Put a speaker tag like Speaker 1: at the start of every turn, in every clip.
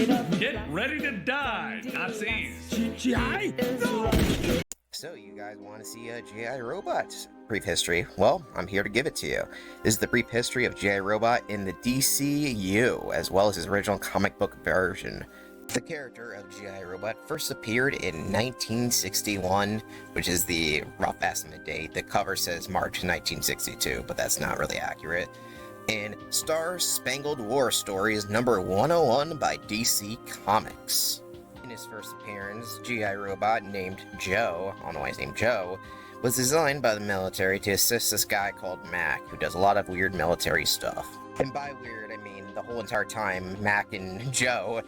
Speaker 1: Get ready to die, Nazis!
Speaker 2: GI? No!
Speaker 3: So, you guys want to see a G.I. Robot brief history? Well, I'm here to give it to you. This is the brief history of G.I. Robot in the DCU, as well as his original comic book version. The character of G.I. Robot first appeared in 1961, which is the rough estimate date. The cover says March 1962, but that's not really accurate. In Star Spangled War Stories number 101 by DC Comics. In his first appearance, G.I. Robot, named Joe, I don't know why he's named Joe, was designed by the military to assist this guy called Mac, who does a lot of weird military stuff. And by weird, I mean the whole entire time Mac and Joe,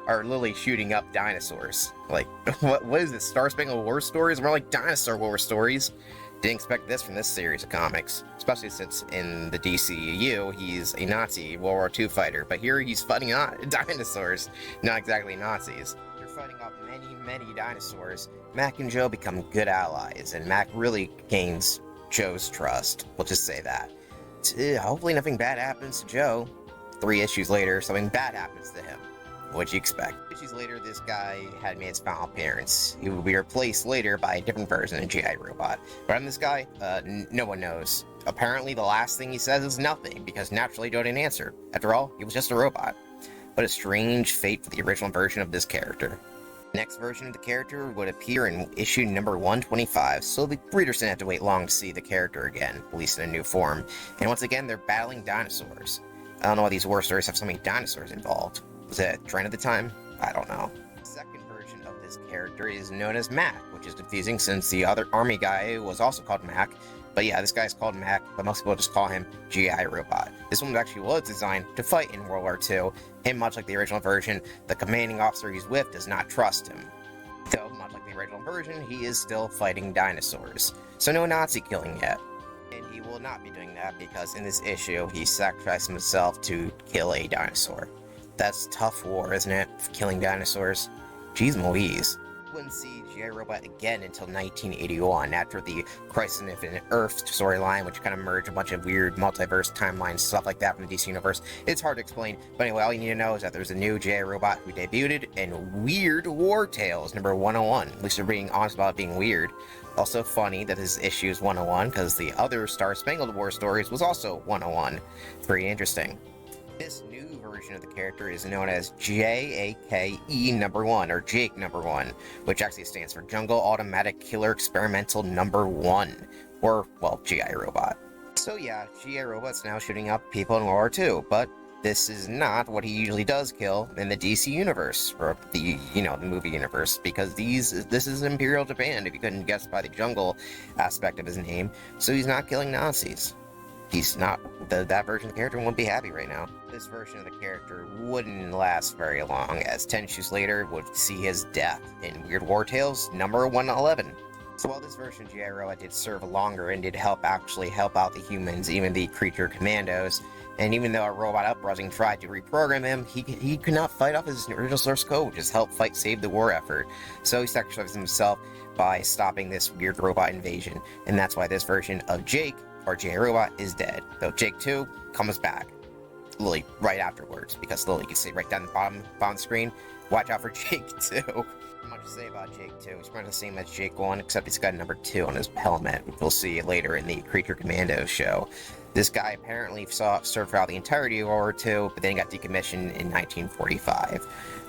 Speaker 3: are literally shooting up dinosaurs. Like, what is this, Star Spangled War Stories? More like Dinosaur War Stories. Didn't expect this from this series of comics, especially since in the DCU he's a Nazi World War II fighter, but here he's fighting dinosaurs, not exactly Nazis. They're fighting off many dinosaurs. Mac and Joe become good allies, and Mac really gains Joe's trust. We'll just say that. Hopefully nothing bad happens to Joe. 3 issues later, something bad happens to him. What'd you expect? Issues later, this guy had made his final appearance. He would be replaced later by a different version of G.I. Robot. But on this guy, no one knows. Apparently, the last thing he says is nothing, because naturally Joe didn't answer. After all, he was just a robot. But a strange fate for the original version of this character. The next version of the character would appear in issue number 125, so the readers didn't have to wait long to see the character again, at least in a new form. And once again, they're battling dinosaurs. I don't know why these war stories have so many dinosaurs involved. Was it a trend at the time? I don't know. The second version of this character is known as Mac, which is confusing since the other army guy was also called Mac. But yeah, this guy's called Mac, but most people just call him G.I. Robot. This one actually was designed to fight in World War II, and much like the original version, the commanding officer he's with does not trust him. Though, much like the original version, he is still fighting dinosaurs. So no Nazi killing yet. And he will not be doing that because in this issue, he sacrificed himself to kill a dinosaur. That's tough war, isn't it? Killing dinosaurs. Jeez Louise. Wouldn't see G.I. Robot again until 1981, after the Crisis on Infinite Earth storyline, which kind of merged a bunch of weird multiverse timelines, stuff like that from the DC Universe. It's hard to explain, but anyway, all you need to know is that there's a new G.I. Robot who debuted in Weird War Tales number 101. At least they're being honest about it being weird. Also funny that this issue is 101, because the other Star Spangled War Stories was also 101. Very interesting. This new version of the character is known as JAKE number 1, or Jake number 1, which actually stands for Jungle Automatic Killer Experimental number 1, or, well, G.I. Robot. So yeah, G.I. Robot's now shooting up people in World War II, but this is not what he usually does kill in the DC universe, or the, the movie universe, because this is Imperial Japan, if you couldn't guess by the jungle aspect of his name, so he's not killing Nazis. He's not, that version of the character won't be happy right now. This version of the character wouldn't last very long, as 10 issues later would see his death in Weird War Tales number 111. So while this version of G.I. Robot did serve longer and did actually help out the humans, even the creature commandos, and even though a robot uprising tried to reprogram him, he could not fight off his original source code, which is help save the war effort. So he sacrificed himself by stopping this weird robot invasion, and that's why this version of Jake, or G.I. Robot, is dead. Though Jake 2 comes back, literally right afterwards, because literally you can see right down the bottom of the screen, watch out for Jake 2. Not much to say about Jake 2. He's kind of the same as Jake 1, except he's got number 2 on his helmet, which we'll see later in the Creature Commando show. This guy apparently served throughout the entirety of World War II, but then got decommissioned in 1945.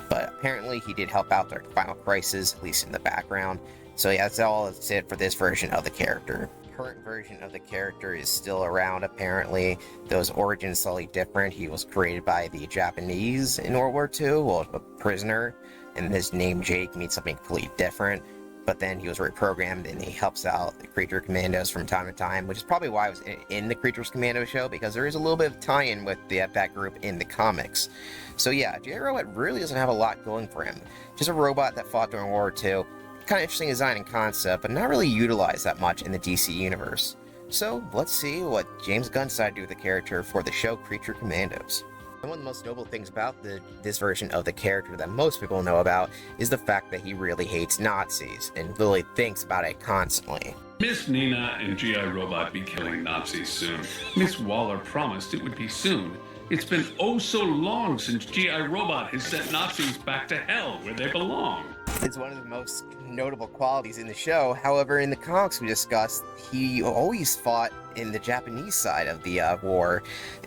Speaker 3: But apparently he did help out during the Final Crisis, at least in the background. So yeah, that's it for this version of the character. Current version of the character is still around, apparently, though his origin is slightly different. He was created by the Japanese in World War II, well, a prisoner, and his name Jake means something completely different, but then he was reprogrammed and he helps out the Creature Commandos from time to time, which is probably why I was in the Creatures Commando show, because there is a little bit of tie-in with that group in the comics. So yeah, G.I. Robot really doesn't have a lot going for him. Just a robot that fought during World War II. Kind of interesting design and concept, but not really utilized that much in the DC universe. So, let's see what James Gunn decided to do with the character for the show Creature Commandos. And one of the most notable things about this version of the character that most people know about is the fact that he really hates Nazis, and literally thinks about it constantly.
Speaker 1: Miss Nina and G.I. Robot be killing Nazis soon. Miss Waller promised it would be soon. It's been oh so long since G.I. Robot has sent Nazis back to hell where they belong.
Speaker 3: It's one of the most notable qualities in the show. However, in the comics we discussed, he always fought in the Japanese side of the war,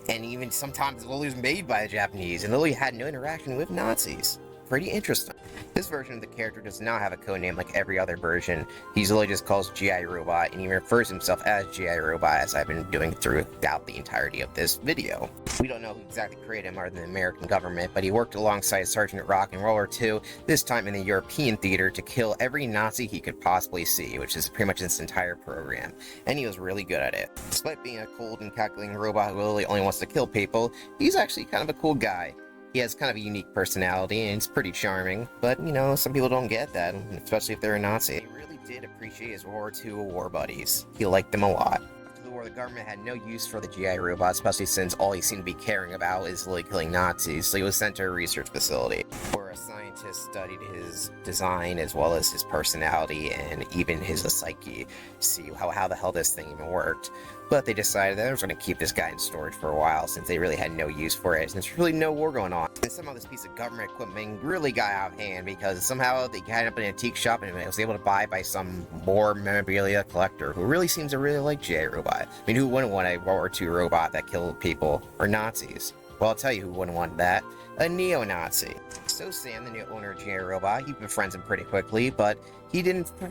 Speaker 3: and even sometimes Lily was made by the Japanese, and Lily had no interaction with Nazis. Pretty interesting. This version of the character does not have a codename like every other version. He usually just calls G.I. Robot, and he refers himself as G.I. Robot, as I've been doing throughout the entirety of this video. We don't know who exactly created him other than the American government, but he worked alongside Sergeant Rock in World War II, this time in the European theater, to kill every Nazi he could possibly see, which is pretty much this entire program, and he was really good at it. Despite being a cold and calculating robot who really only wants to kill people, he's actually kind of a cool guy. He has kind of a unique personality, and he's pretty charming, but, you know, some people don't get that, especially if they're a Nazi. He really did appreciate his World War II war buddies. He liked them a lot. After the war, the government had no use for the GI robot, especially since all he seemed to be caring about is like killing Nazis, so he was sent to a research facility, where a scientist studied his design as well as his personality and even his psyche to see how the hell this thing even worked. But they decided that they were going to keep this guy in storage for a while since they really had no use for it, since there's really no war going on. And somehow this piece of government equipment really got out of hand because somehow they got up in an antique shop and it was able to buy by some war memorabilia collector who really seems to really like G.I. Robot. I mean, who wouldn't want a World War II robot that killed people or Nazis? Well, I'll tell you who wouldn't want that. A neo-Nazi. So Sam, the new owner of G.I. Robot, he befriends him pretty quickly, but he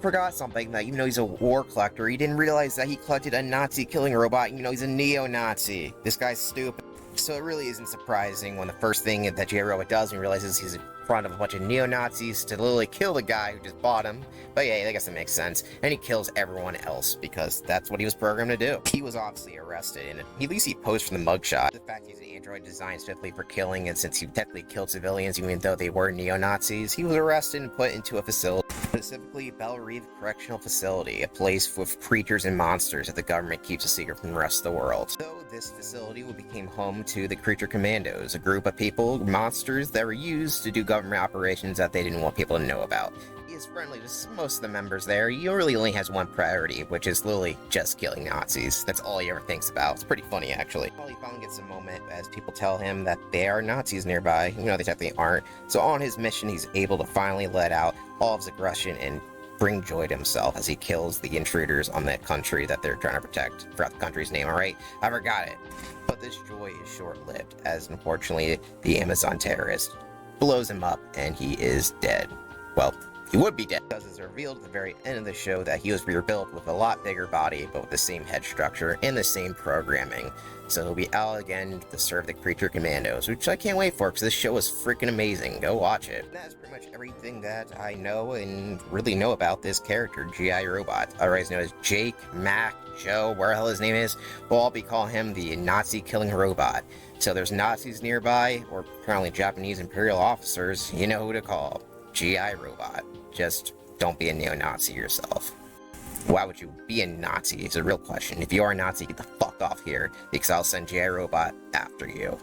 Speaker 3: forgot something, that even though he's a war collector, he didn't realize that he collected a Nazi-killing robot, even though he's a neo-Nazi. This guy's stupid. So it really isn't surprising when the first thing that G.I. Robot does, and he realizes he's in front of a bunch of neo-Nazis, to literally kill the guy who just bought him. But yeah, I guess it makes sense. And he kills everyone else, because that's what he was programmed to do. He was obviously arrested, and at least he posed for the mugshot. The fact he's an android designed specifically for killing, and since he technically killed civilians even though they were neo-Nazis, he was arrested and put into a facility, specifically Belle Reve Correctional Facility, a place with creatures and monsters that the government keeps a secret from the rest of the world. So this facility became home to the Creature Commandos, a group of people, monsters, that were used to do government operations that they didn't want people to know about. He is friendly to most of the members there. He really only has one priority, which is literally just killing Nazis. That's all he ever thinks about. It's pretty funny, actually. Well, he finally gets a moment as people tell him that there are Nazis nearby. You know, they technically aren't. So on his mission, he's able to finally let out all of his aggression and bring joy to himself as he kills the intruders on that country that they're trying to protect. I forgot the country's name, alright? I forgot it. But this joy is short-lived, as unfortunately the Amazon terrorist blows him up and he is dead. Well, he would be dead, because it's revealed at the very end of the show that he was rebuilt with a lot bigger body, but with the same head structure and the same programming. So he'll be out again to serve the Creature Commandos, which I can't wait for, because this show is freaking amazing. Go watch it. That's pretty much everything that I know and really know about this character, G.I. Robot, otherwise known as Jake, Mac, Joe, where the hell his name is. We'll all be calling him the Nazi-killing robot. So there's Nazis nearby, or apparently Japanese Imperial officers, you know who to call. G.I. Robot. Just don't be a neo-Nazi yourself. Why would you be a Nazi? It's a real question. If you are a Nazi, get the fuck off here, because I'll send G.I. Robot after you.